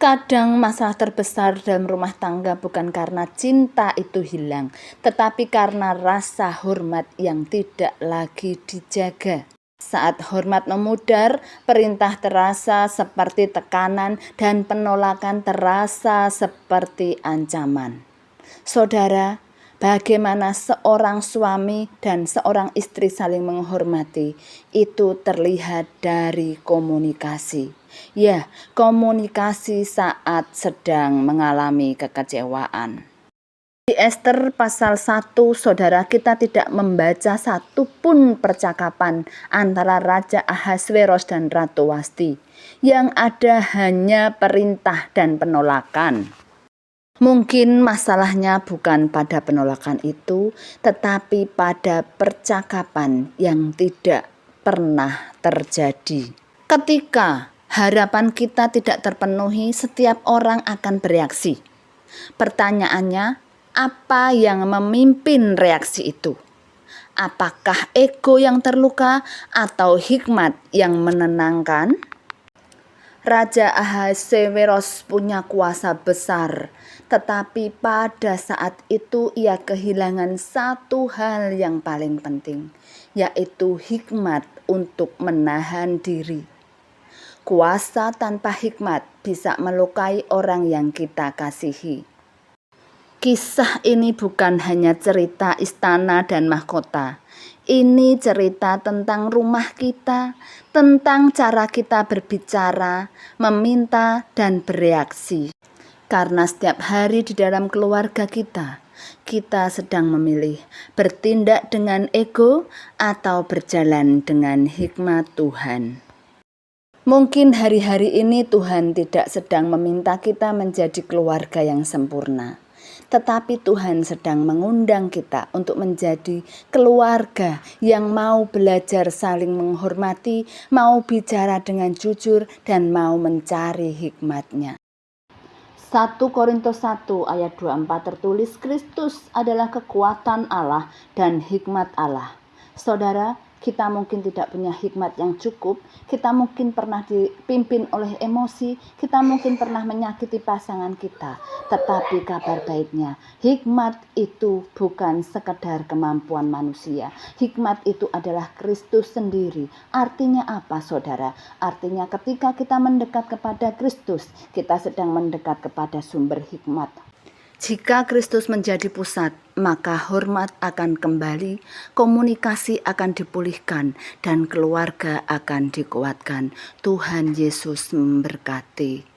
Kadang masalah terbesar dalam rumah tangga bukan karena cinta itu hilang, tetapi karena rasa hormat yang tidak lagi dijaga. Saat hormat memudar, perintah terasa seperti tekanan dan penolakan terasa seperti ancaman. Saudara, bagaimana seorang suami dan seorang istri saling menghormati, itu terlihat dari komunikasi. Ya, komunikasi saat sedang mengalami kekecewaan. Di Ester pasal 1, saudara, kita tidak membaca satupun percakapan antara Raja Ahasveros dan Ratu Wasti. Yang ada hanya perintah dan penolakan. Mungkin masalahnya bukan pada penolakan itu, tetapi pada percakapan yang tidak pernah terjadi. Ketika harapan kita tidak terpenuhi, setiap orang akan bereaksi. Pertanyaannya, apa yang memimpin reaksi itu? Apakah ego yang terluka atau hikmat yang menenangkan? Raja Ahasveros punya kuasa besar, tetapi pada saat itu ia kehilangan satu hal yang paling penting, yaitu hikmat untuk menahan diri. Kuasa tanpa hikmat bisa melukai orang yang kita kasihi. Kisah ini bukan hanya cerita istana dan mahkota. Ini cerita tentang rumah kita, tentang cara kita berbicara, meminta, dan bereaksi. Karena setiap hari di dalam keluarga kita sedang memilih bertindak dengan ego atau berjalan dengan hikmat Tuhan. Mungkin hari-hari ini Tuhan tidak sedang meminta kita menjadi keluarga yang sempurna. Tetapi Tuhan sedang mengundang kita untuk menjadi keluarga yang mau belajar saling menghormati, mau bicara dengan jujur, dan mau mencari hikmatnya. 1 Korintus 1 ayat 24 tertulis, Kristus adalah kekuatan Allah dan hikmat Allah. Saudara, kita mungkin tidak punya hikmat yang cukup, kita mungkin pernah dipimpin oleh emosi, kita mungkin pernah menyakiti pasangan kita. Tetapi kabar baiknya, hikmat itu bukan sekedar kemampuan manusia. Hikmat itu adalah Kristus sendiri. Artinya apa, saudara? Artinya ketika kita mendekat kepada Kristus, kita sedang mendekat kepada sumber hikmat. Jika Kristus menjadi pusat, maka hormat akan kembali, komunikasi akan dipulihkan, dan keluarga akan dikuatkan. Tuhan Yesus memberkati.